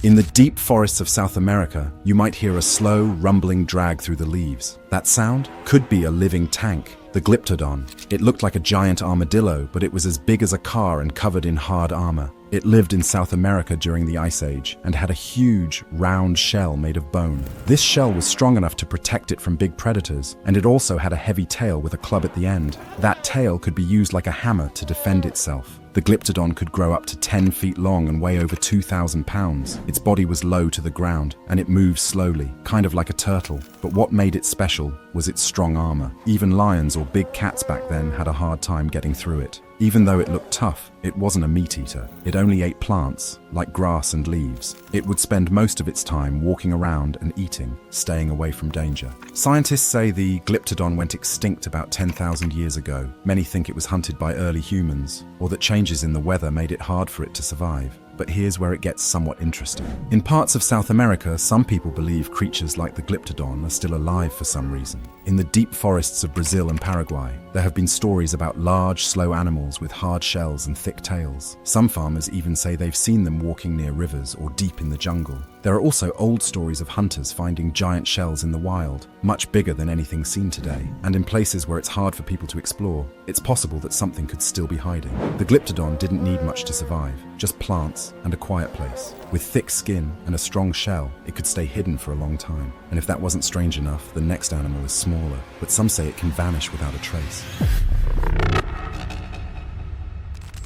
A: In the deep forests of South America, you might hear a slow, rumbling drag through the leaves. That sound could be a living tank, the Glyptodon. It looked like a giant armadillo, but it was as big as a car and covered in hard armor. It lived in South America during the Ice Age and had a huge, round shell made of bone. This shell was strong enough to protect it from big predators, and it also had a heavy tail with a club at the end. That tail could be used like a hammer to defend itself. The Glyptodon could grow up to 10 feet long and weigh over 2,000 pounds. Its body was low to the ground, and it moved slowly, kind of like a turtle. But what made it special was its strong armor. Even lions or big cats back then had a hard time getting through it. Even though it looked tough, it wasn't a meat eater. It only ate plants, like grass and leaves. It would spend most of its time walking around and eating, staying away from danger. Scientists say the Glyptodon went extinct about 10,000 years ago. Many think it was hunted by early humans, or that changes in the weather made it hard for it to survive. But here's where it gets somewhat interesting. In parts of South America, some people believe creatures like the Glyptodon are still alive for some reason. In the deep forests of Brazil and Paraguay, there have been stories about large, slow animals with hard shells and thick tails. Some farmers even say they've seen them walking near rivers or deep in the jungle. There are also old stories of hunters finding giant shells in the wild, much bigger than anything seen today. And in places where it's hard for people to explore, it's possible that something could still be hiding. The Glyptodon didn't need much to survive, just plants and a quiet place. With thick skin and a strong shell, it could stay hidden for a long time. And if that wasn't strange enough, the next animal is smaller, but some say it can vanish without a trace.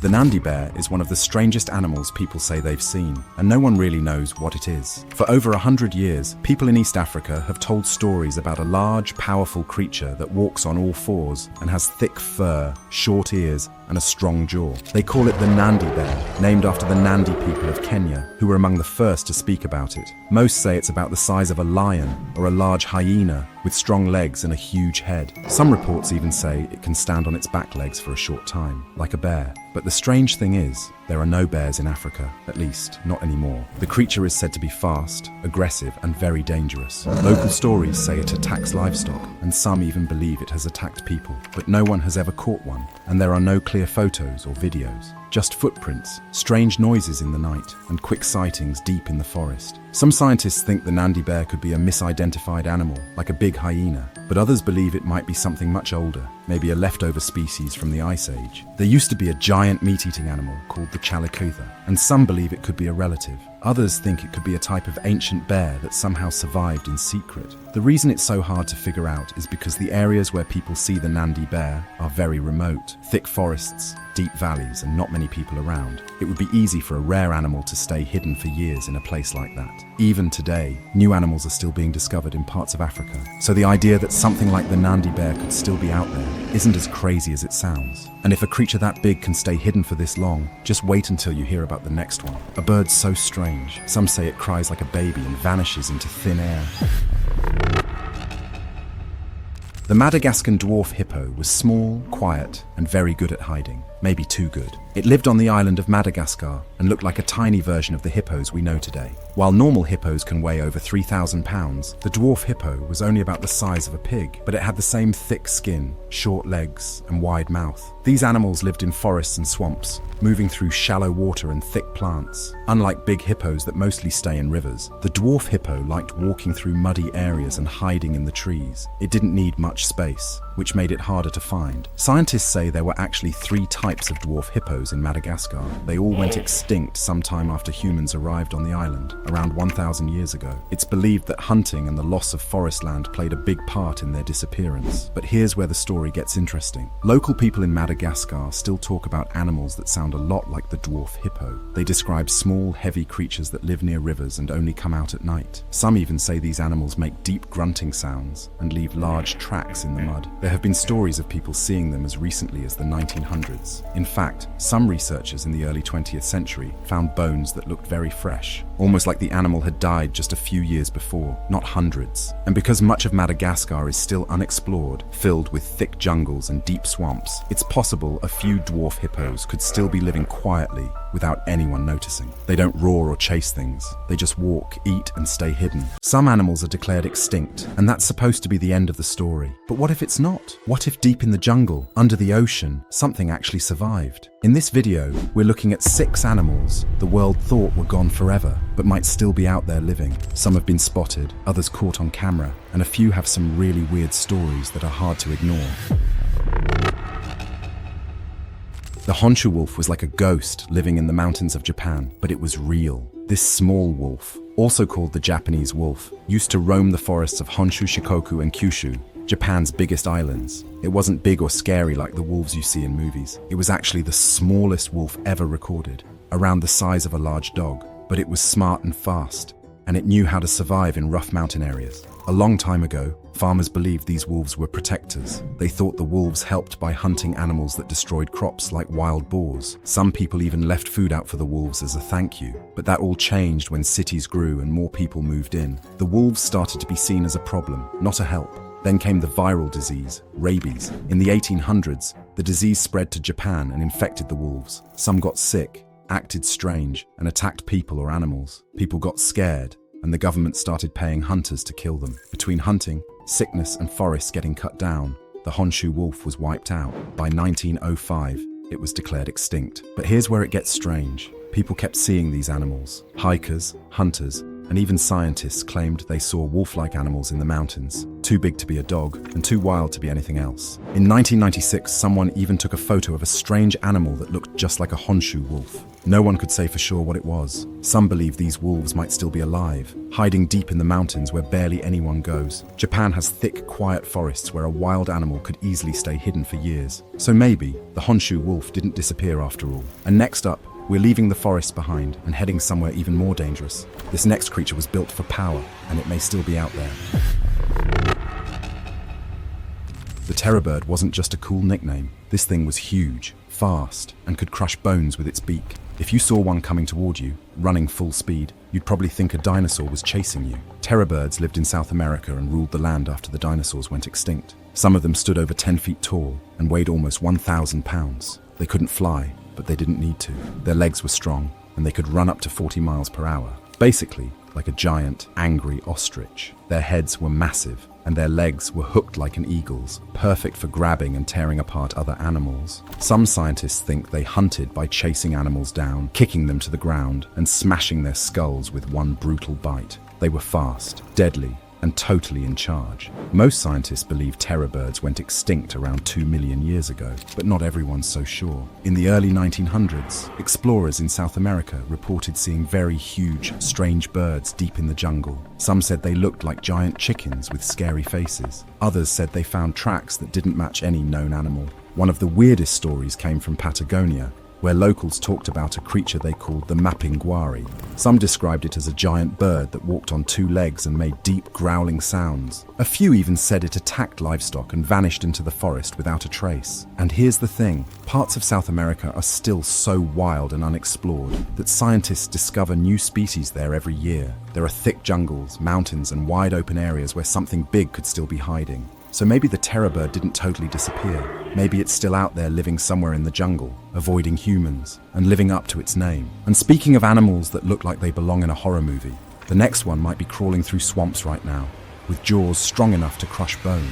A: The Nandi bear is one of the strangest animals people say they've seen, and no one really knows what it is. For over 100 years, people in East Africa have told stories about a large, powerful creature that walks on all fours and has thick fur, short ears, and a strong jaw. They call it the Nandi bear, named after the Nandi people of Kenya, who were among the first to speak about it. Most say it's about the size of a lion or a large hyena with strong legs and a huge head. Some reports even say it can stand on its back legs for a short time, like a bear. But the strange thing is, there are no bears in Africa, at least not anymore. The creature is said to be fast, aggressive, and very dangerous. Local stories say it attacks livestock, and some even believe it has attacked people. But no one has ever caught one, and there are no clear photos or videos. Just footprints, strange noises in the night, and quick sightings deep in the forest. Some scientists think the Nandi bear could be a misidentified animal, like a big hyena, but others believe it might be something much older, maybe a leftover species from the Ice Age. There used to be a giant meat-eating animal called the chalicotha, and some believe it could be a relative. Others think it could be a type of ancient bear that somehow survived in secret. The reason it's so hard to figure out is because the areas where people see the Nandi bear are very remote, thick forests, deep valleys, and not many people around. It would be easy for a rare animal to stay hidden for years in a place like that. Even today, new animals are still being discovered in parts of Africa, so the idea that something like the Nandi bear could still be out there isn't as crazy as it sounds. And if a creature that big can stay hidden for this long, just wait until you hear about the next one. A bird so strange, some say it cries like a baby and vanishes into thin air. The Madagascan dwarf hippo was small, quiet, and very good at hiding. Maybe too good. It lived on the island of Madagascar and looked like a tiny version of the hippos we know today. While normal hippos can weigh over 3,000 pounds, the dwarf hippo was only about the size of a pig, but it had the same thick skin, short legs, and wide mouth. These animals lived in forests and swamps, moving through shallow water and thick plants. Unlike big hippos that mostly stay in rivers, the dwarf hippo liked walking through muddy areas and hiding in the trees. It didn't need much space, which made it harder to find. Scientists say there were actually 3 types of dwarf hippos in Madagascar. They all went extinct sometime after humans arrived on the island, around 1,000 years ago. It's believed that hunting and the loss of forest land played a big part in their disappearance. But here's where the story gets interesting. Local people in Madagascar still talk about animals that sound a lot like the dwarf hippo. They describe small, heavy creatures that live near rivers and only come out at night. Some even say these animals make deep grunting sounds and leave large tracks in the mud. There have been stories of people seeing them as recently as the 1900s. In fact, some researchers in the early 20th century found bones that looked very fresh, almost like the animal had died just a few years before, not hundreds. And because much of Madagascar is still unexplored, filled with thick jungles and deep swamps, it's possible a few dwarf hippos could still be living quietly without anyone noticing. They don't roar or chase things. They just walk, eat, and stay hidden. Some animals are declared extinct, and that's supposed to be the end of the story. But what if it's not? What if deep in the jungle, under the ocean, something actually survived? In this video, we're looking at 6 animals the world thought were gone forever, but might still be out there living. Some have been spotted, others caught on camera, and a few have some really weird stories that are hard to ignore. The Honshu wolf was like a ghost living in the mountains of Japan, but it was real. This small wolf, also called the Japanese wolf, used to roam the forests of Honshu, Shikoku, and Kyushu, Japan's biggest islands. It wasn't big or scary like the wolves you see in movies. It was actually the smallest wolf ever recorded, around the size of a large dog. But it was smart and fast, and it knew how to survive in rough mountain areas. A long time ago, farmers believed these wolves were protectors. They thought the wolves helped by hunting animals that destroyed crops like wild boars. Some people even left food out for the wolves as a thank you. But that all changed when cities grew and more people moved in. The wolves started to be seen as a problem, not a help. Then came the viral disease, rabies. In the 1800s, the disease spread to Japan and infected the wolves. Some got sick, acted strange, and attacked people or animals. People got scared, and the government started paying hunters to kill them. Between hunting, sickness, and forests getting cut down, the Honshu wolf was wiped out. By 1905, it was declared extinct. But here's where it gets strange. People kept seeing these animals. Hikers, hunters, and even scientists claimed they saw wolf-like animals in the mountains, too big to be a dog and too wild to be anything else. In 1996, someone even took a photo of a strange animal that looked just like a Honshu wolf. No one could say for sure what it was. Some believe these wolves might still be alive, hiding deep in the mountains where barely anyone goes. Japan has thick, quiet forests where a wild animal could easily stay hidden for years. So maybe the Honshu wolf didn't disappear after all. And next up, we're leaving the forest behind and heading somewhere even more dangerous. This next creature was built for power, and it may still be out there. The terror bird wasn't just a cool nickname. This thing was huge, fast, and could crush bones with its beak. If you saw one coming toward you, running full speed, you'd probably think a dinosaur was chasing you. Terror birds lived in South America and ruled the land after the dinosaurs went extinct. Some of them stood over 10 feet tall and weighed almost 1,000 pounds. They couldn't fly, but they didn't need to. Their legs were strong, and they could run up to 40 miles per hour. Basically, like a giant, angry ostrich. Their heads were massive, and their legs were hooked like an eagle's, perfect for grabbing and tearing apart other animals. Some scientists think they hunted by chasing animals down, kicking them to the ground, and smashing their skulls with one brutal bite. They were fast, deadly, and totally in charge. Most scientists believe terror birds went extinct around 2 million years ago, but not everyone's so sure. In the early 1900s, explorers in South America reported seeing very huge, strange birds deep in the jungle. Some said they looked like giant chickens with scary faces. Others said they found tracks that didn't match any known animal. One of the weirdest stories came from Patagonia, where locals talked about a creature they called the mapinguari. Some described it as a giant bird that walked on 2 legs and made deep growling sounds. A few even said it attacked livestock and vanished into the forest without a trace. And here's the thing, parts of South America are still so wild and unexplored that scientists discover new species there every year. There are thick jungles, mountains, and wide open areas where something big could still be hiding. So maybe the terror bird didn't totally disappear. Maybe it's still out there living somewhere in the jungle, avoiding humans, and living up to its name. And speaking of animals that look like they belong in a horror movie, the next one might be crawling through swamps right now, with jaws strong enough to crush bone.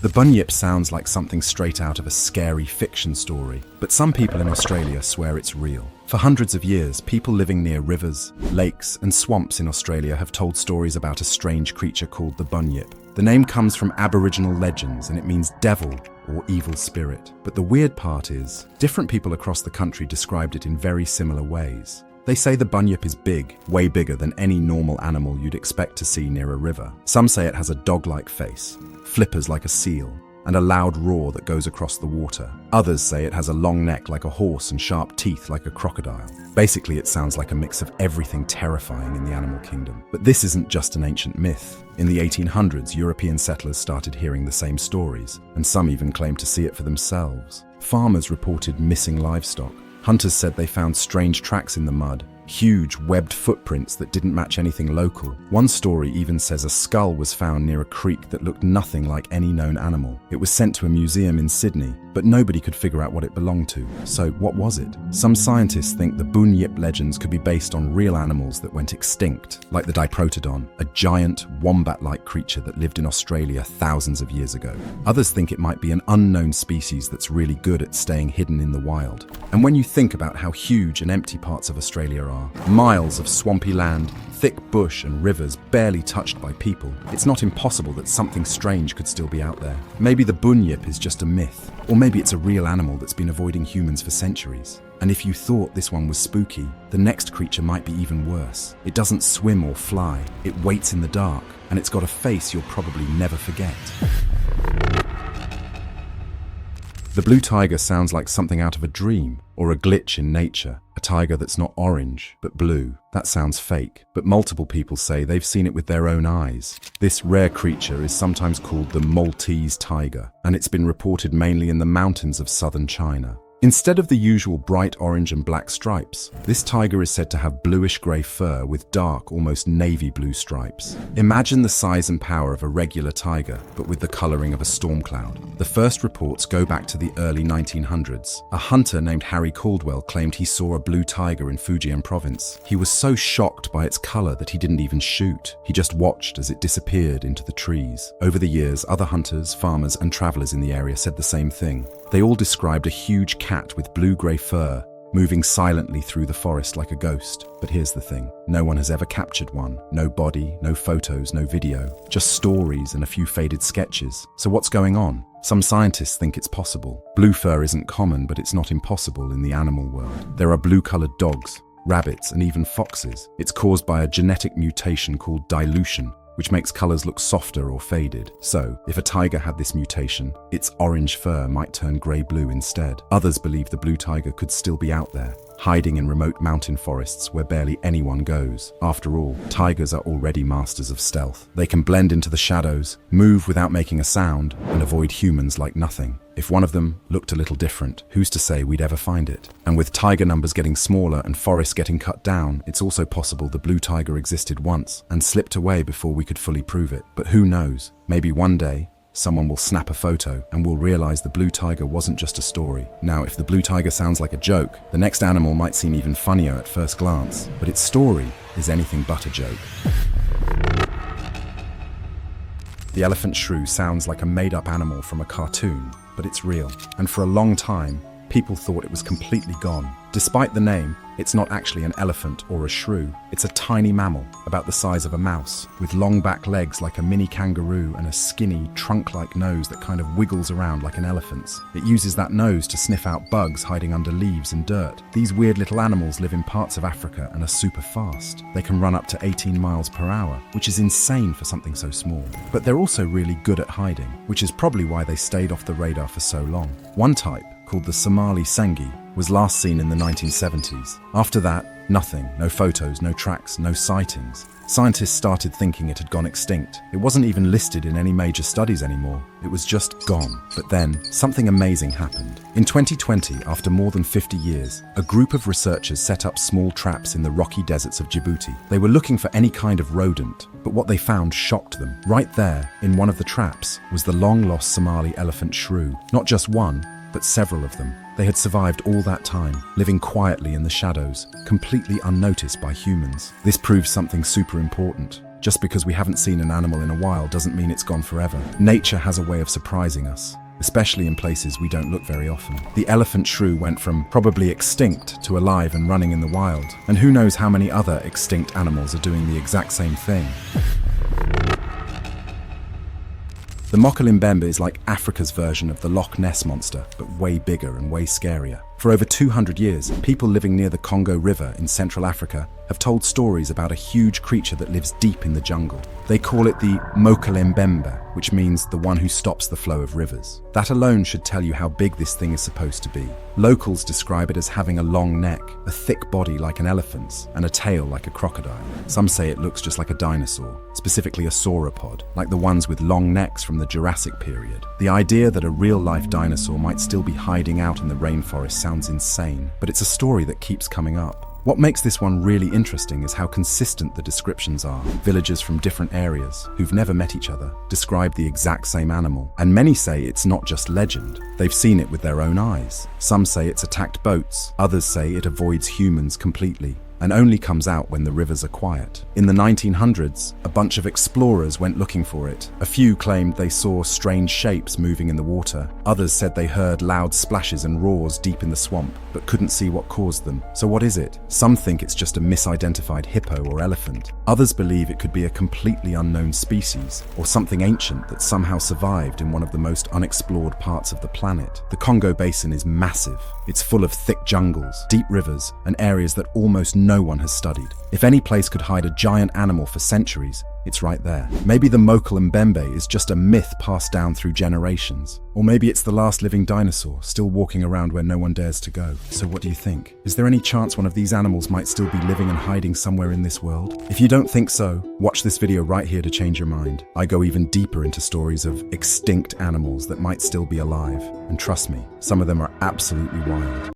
A: The bunyip sounds like something straight out of a scary fiction story, but some people in Australia swear it's real. For hundreds of years, people living near rivers, lakes, and swamps in Australia have told stories about a strange creature called the bunyip. The name comes from Aboriginal legends and it means devil or evil spirit. But the weird part is, different people across the country described it in very similar ways. They say the bunyip is big, way bigger than any normal animal you'd expect to see near a river. Some say it has a dog-like face, flippers like a seal, and a loud roar that goes across the water. Others say it has a long neck like a horse and sharp teeth like a crocodile. Basically, it sounds like a mix of everything terrifying in the animal kingdom. But this isn't just an ancient myth. In the 1800s, European settlers started hearing the same stories, and some even claimed to see it for themselves. Farmers reported missing livestock. Hunters said they found strange tracks in the mud, huge webbed footprints that didn't match anything local. One story even says a skull was found near a creek that looked nothing like any known animal. It was sent to a museum in Sydney, but nobody could figure out what it belonged to. So what was it? Some scientists think the bunyip legends could be based on real animals that went extinct, like the diprotodon, a giant wombat-like creature that lived in Australia thousands of years ago. Others think it might be an unknown species that's really good at staying hidden in the wild. And when you think about how huge and empty parts of Australia are, miles of swampy land, thick bush and rivers barely touched by people, it's not impossible that something strange could still be out there. Maybe the bunyip is just a myth, or maybe it's a real animal that's been avoiding humans for centuries. And if you thought this one was spooky, the next creature might be even worse. It doesn't swim or fly, it waits in the dark, and it's got a face you'll probably never forget. The blue tiger sounds like something out of a dream, or a glitch in nature. A tiger that's not orange, but blue. That sounds fake, but multiple people say they've seen it with their own eyes. This rare creature is sometimes called the Maltese tiger, and it's been reported mainly in the mountains of southern China. Instead of the usual bright orange and black stripes, this tiger is said to have bluish-grey fur with dark, almost navy blue stripes. Imagine the size and power of a regular tiger, but with the colouring of a storm cloud. The first reports go back to the early 1900s. A hunter named Harry Caldwell claimed he saw a blue tiger in Fujian province. He was so shocked by its colour that he didn't even shoot. He just watched as it disappeared into the trees. Over the years, other hunters, farmers and travellers in the area said the same thing. They all described a huge cat with blue-grey fur, moving silently through the forest like a ghost. But here's the thing, no one has ever captured one. No body, no photos, no video, just stories and a few faded sketches. So what's going on? Some scientists think it's possible. Blue fur isn't common, but it's not impossible in the animal world. There are blue-colored dogs, rabbits, and even foxes. It's caused by a genetic mutation called dilution, which makes colors look softer or faded. So, if a tiger had this mutation, its orange fur might turn gray-blue instead. Others believe the blue tiger could still be out there, hiding in remote mountain forests where barely anyone goes. After all, tigers are already masters of stealth. They can blend into the shadows, move without making a sound, and avoid humans like nothing. If one of them looked a little different, who's to say we'd ever find it? And with tiger numbers getting smaller and forests getting cut down, it's also possible the blue tiger existed once and slipped away before we could fully prove it. But who knows? Maybe one day, someone will snap a photo and we'll realize the blue tiger wasn't just a story. Now, if the blue tiger sounds like a joke, the next animal might seem even funnier at first glance, but its story is anything but a joke. The elephant shrew sounds like a made-up animal from a cartoon, but it's real. And for a long time, people thought it was completely gone. Despite the name, it's not actually an elephant or a shrew. It's a tiny mammal, about the size of a mouse, with long back legs like a mini kangaroo and a skinny, trunk-like nose that kind of wiggles around like an elephant's. It uses that nose to sniff out bugs hiding under leaves and dirt. These weird little animals live in parts of Africa and are super fast. They can run up to 18 miles per hour, which is insane for something so small. But they're also really good at hiding, which is probably why they stayed off the radar for so long. One type, called the Somali Sengi, was last seen in the 1970s. After that, nothing, no photos, no tracks, no sightings. Scientists started thinking it had gone extinct. It wasn't even listed in any major studies anymore. It was just gone. But then, something amazing happened. In 2020, after more than 50 years, a group of researchers set up small traps in the rocky deserts of Djibouti. They were looking for any kind of rodent, but what they found shocked them. Right there, in one of the traps, was the long-lost Somali elephant shrew. Not just one, but several of them. They had survived all that time, living quietly in the shadows, completely unnoticed by humans. This proves something super important. Just because we haven't seen an animal in a while doesn't mean it's gone forever. Nature has a way of surprising us, especially in places we don't look very often. The elephant shrew went from probably extinct to alive and running in the wild. And who knows how many other extinct animals are doing the exact same thing. The Mokele-mbembe is like Africa's version of the Loch Ness monster, but way bigger and way scarier. For over 200 years, people living near the Congo River in Central Africa have told stories about a huge creature that lives deep in the jungle. They call it the Mokele-mbembe, which means the one who stops the flow of rivers. That alone should tell you how big this thing is supposed to be. Locals describe it as having a long neck, a thick body like an elephant's, and a tail like a crocodile. Some say it looks just like a dinosaur, specifically a sauropod, like the ones with long necks from the Jurassic period. The idea that a real-life dinosaur might still be hiding out in the rainforest sounds insane, but it's a story that keeps coming up. What makes this one really interesting is how consistent the descriptions are. Villagers from different areas, who've never met each other, describe the exact same animal. And many say it's not just legend. They've seen it with their own eyes. Some say it's attacked boats. Others say it avoids humans completely and only comes out when the rivers are quiet. In the 1900s, a bunch of explorers went looking for it. A few claimed they saw strange shapes moving in the water. Others said they heard loud splashes and roars deep in the swamp, but couldn't see what caused them. So what is it? Some think it's just a misidentified hippo or elephant. Others believe it could be a completely unknown species, or something ancient that somehow survived in one of the most unexplored parts of the planet. The Congo Basin is massive. It's full of thick jungles, deep rivers, and areas that almost no one has studied. If any place could hide a giant animal for centuries, it's right there. Maybe the Mokele-mbembe is just a myth passed down through generations. Or maybe it's the last living dinosaur, still walking around where no one dares to go. So what do you think? Is there any chance one of these animals might still be living and hiding somewhere in this world? If you don't think so, watch this video right here to change your mind. I go even deeper into stories of extinct animals that might still be alive. And trust me, some of them are absolutely wild.